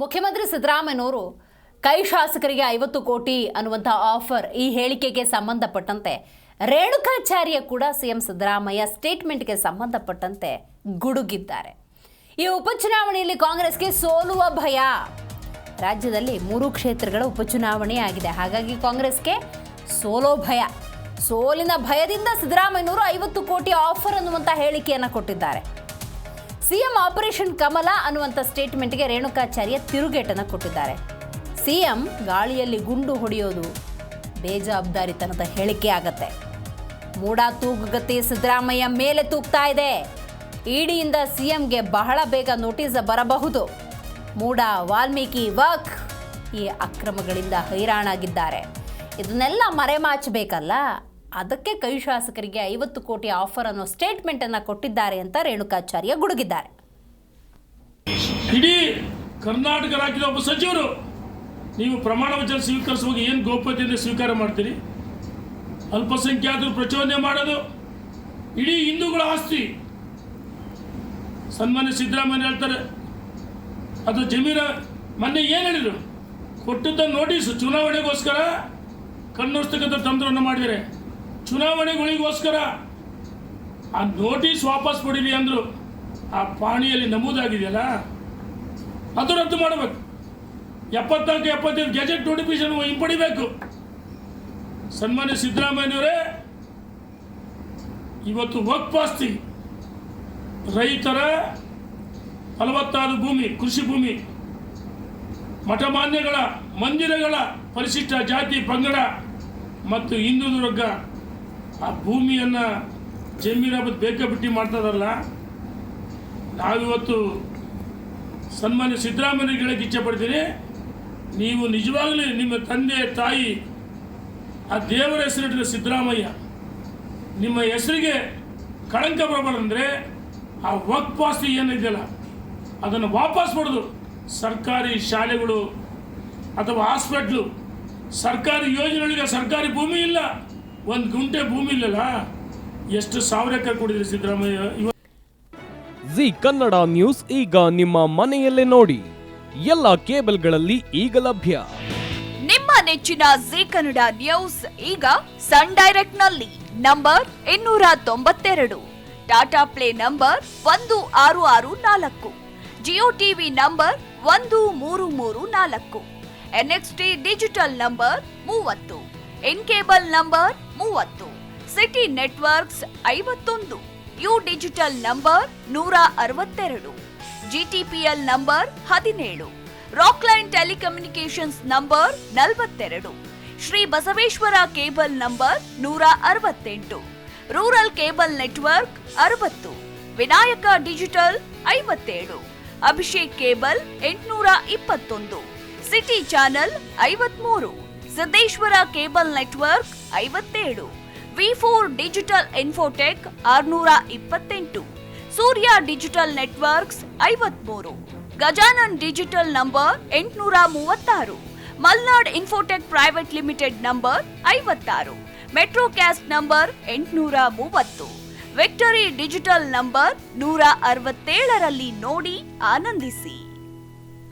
ಮುಖ್ಯಮಂತ್ರಿ ಸಿದ್ದರಾಮಯ್ಯನವರು ಕೈ ಶಾಸಕರಿಗೆ 50 ಕೋಟಿ ಅನ್ನುವಂಥ ಆಫರ್ ಈ ಹೇಳಿಕೆಗೆ ಸಂಬಂಧಪಟ್ಟಂತೆ ರೇಣುಕಾಚಾರ್ಯ ಕೂಡ ಸಿಎಂ ಸಿದ್ದರಾಮಯ್ಯ ಸ್ಟೇಟ್ಮೆಂಟ್ಗೆ ಸಂಬಂಧಪಟ್ಟಂತೆ ಗುಡುಗಿದ್ದಾರೆ. ಈ ಉಪಚುನಾವಣೆಯಲ್ಲಿ ಕಾಂಗ್ರೆಸ್ಗೆ ಸೋಲುವ ಭಯ. ರಾಜ್ಯದಲ್ಲಿ 3 ಕ್ಷೇತ್ರಗಳ ಉಪಚುನಾವಣೆ ಆಗಿದೆ. ಹಾಗಾಗಿ ಕಾಂಗ್ರೆಸ್ಗೆ ಸೋಲೋ ಭಯ. ಸೋಲಿನ ಭಯದಿಂದ ಸಿದ್ದರಾಮಯ್ಯನವರು 50 ಕೋಟಿ ಆಫರ್ ಅನ್ನುವಂಥ ಹೇಳಿಕೆಯನ್ನು ಕೊಟ್ಟಿದ್ದಾರೆ. ಸಿಎಂ ಆಪರೇಷನ್ ಕಮಲ ಅನ್ನುವಂಥ ಸ್ಟೇಟ್ಮೆಂಟ್ಗೆ ರೇಣುಕಾಚಾರ್ಯ ತಿರುಗೇಟನ್ನು ಕೊಟ್ಟಿದ್ದಾರೆ. ಸಿಎಂ ಗಾಳಿಯಲ್ಲಿ ಗುಂಡು ಹೊಡೆಯೋದು ಬೇಜವಾಬ್ದಾರಿತನದ ಹೇಳಿಕೆ ಆಗತ್ತೆ. ಮೂಡ ತೂಗುಗತಿ ಸಿದ್ದರಾಮಯ್ಯ ಮೇಲೆ ತೂಗ್ತಾ ಇದೆ. ಇಡಿಯಿಂದ ಸಿಎಂಗೆ ಬಹಳ ಬೇಗ ನೋಟಿಸ್ ಬರಬಹುದು. ಮೂಡ ವಾಲ್ಮೀಕಿ ವಕ್ ಈ ಅಕ್ರಮಗಳಿಂದ ಹೈರಾಣಾಗಿದ್ದಾರೆ. ಇದನ್ನೆಲ್ಲ ಮರೆಮಾಚಬೇಕಲ್ಲ, ಅದಕ್ಕೆ ಕೈ ಶಾಸಕರಿಗೆ 50 ಕೋಟಿ ಆಫರ್ ಅನ್ನೋ ಸ್ಟೇಟ್ಮೆಂಟ್ ಅನ್ನು ಕೊಟ್ಟಿದ್ದಾರೆ ಅಂತ ರೇಣುಕಾಚಾರ್ಯ ಗುಡುಗಿದ್ದಾರೆ. ಇಡೀ ಕರ್ನಾಟಕ ರಾಜ್ಯದ ಒಬ್ಬ ಸಚಿವರು ನೀವು ಪ್ರಮಾಣ ವಚನ ಸ್ವೀಕರಿಸುವಾಗ ಏನು ಗೋಪ್ಯತೆಯಿಂದ ಸ್ವೀಕಾರ ಮಾಡ್ತೀರಿ? ಅಲ್ಪಸಂಖ್ಯಾತರು ಪ್ರಚೋದನೆ ಮಾಡೋದು ಇಡೀ ಹಿಂದೂಗಳ ಆಸ್ತಿ. ಸನ್ಮಾನ್ಯ ಸಿದ್ದರಾಮಯ್ಯ ಹೇಳ್ತಾರೆ ಅದು ಜಮೀರ ಮೊನ್ನೆ ಏನು ಹೇಳಿದರು? ಕೊಟ್ಟಿದ್ದ ನೋಟಿಸ್ ಚುನಾವಣೆಗೋಸ್ಕರ ಕಣ್ಣೊಸ್ತಕ್ಕಂಥ ತಂತ್ರವನ್ನು ಮಾಡಿದರೆ ಚುನಾವಣೆಗಳಿಗೋಸ್ಕರ ಆ ನೋಟಿಸ್ ವಾಪಸ್ ಕೊಡಿರಿ ಅಂದರು. ಆ ಪಾಣಿಯಲ್ಲಿ ನಮೂದಾಗಿದೆಯಲ್ಲ ಅದು ರದ್ದು ಮಾಡಬೇಕು. 74-75 ಗೆಜೆಟ್ ನೋಟಿಫಿಕೇಶನ್ ಹಿಂಪಡಿಬೇಕು. ಸನ್ಮಾನ್ಯ ಸಿದ್ದರಾಮಯ್ಯನವರೇ, ಇವತ್ತು ವಕ್ಫ್ ಆಸ್ತಿ ರೈತರ ಫಲವತ್ತಾದ ಭೂಮಿ, ಕೃಷಿ ಭೂಮಿ, ಮಠಮಾನ್ಯಗಳ ಮಂದಿರಗಳ ಪರಿಶಿಷ್ಟ ಜಾತಿ ಪಂಗಡ ಮತ್ತು ಹಿಂದೂ ವರ್ಗ ಆ ಭೂಮಿಯನ್ನು ಜಮೀರಾಬದ್ ಬೇಕಾಬಿಟ್ಟಿ ಮಾಡ್ತದಲ್ಲ. ನಾವಿವತ್ತು ಸನ್ಮಾನ್ಯ ಸಿದ್ದರಾಮಯ್ಯನಿಗೆ ಹೇಳಕ್ಕೆ ಇಚ್ಛೆ ಪಡ್ತೀನಿ, ನೀವು ನಿಜವಾಗಲೂ ನಿಮ್ಮ ತಂದೆ ತಾಯಿ ಆ ದೇವರ ಹೆಸರಿಟ್ಟಿದ ಸಿದ್ದರಾಮಯ್ಯ, ನಿಮ್ಮ ಹೆಸರಿಗೆ ಕಳಂಕ ಬರಬಾರ್ದಂದರೆ ಆ ವಕ್ಫ್ ಆಸ್ತಿ ಏನಿದೆಯಲ್ಲ ಅದನ್ನು ವಾಪಸ್ ಪಡೆದು ಸರ್ಕಾರಿ ಶಾಲೆಗಳು ಅಥವಾ ಹಾಸ್ಪಿಟ್ಲು, ಸರ್ಕಾರಿ ಯೋಜನೆಗಳಿಗೆ ಸರ್ಕಾರಿ ಭೂಮಿ ಇಲ್ಲ, 1 ಗುಂಟೆ ಭೂಮಿ ಇಲ್ಲಲ್ಲ, ಎಷ್ಟು ಸಾವಿರ ಎಕರೆ ಕೊಡಿದ್ರಿ ಸಿದ್ದರಾಮಯ್ಯ. ಜಿ ಕನ್ನಡ ನ್ಯೂಸ್ ಈಗ ನಿಮ್ಮ ಮನೆಯಲ್ಲೇ ನೋಡಿ. ಎಲ್ಲ ಕೇಬಲ್ಗಳಲ್ಲಿ ಈಗ ಲಭ್ಯ. ನಿಮ್ಮ ನೆಚ್ಚಿನ ಜಿ ಕನ್ನಡ ನ್ಯೂಸ್ ಈಗ ಸನ್ ಡೈರೆಕ್ಟ್ ನಲ್ಲಿ number 292, Tata play number 1664, Jio TV number 1334, NXT digital number 30, in cable number 30, city networks 51, U digital number 162, GTPL number 17, Rockline telecommunications number 42, Shri Basaveshwara cable number 168, rural cable network 60, Vinayaka digital 57, Abhishek cable 821, city channel 53, Siddeshwara cable network 57, V4 digital Infotech 628, Surya digital networks 53, Gajanan digital number 836, Malnad Infotech Private Limited number 56, Metrocast number 830, Victory Digital number 167ರಲ್ಲಿ ನೋಡಿ ಆನಂದಿಸಿ.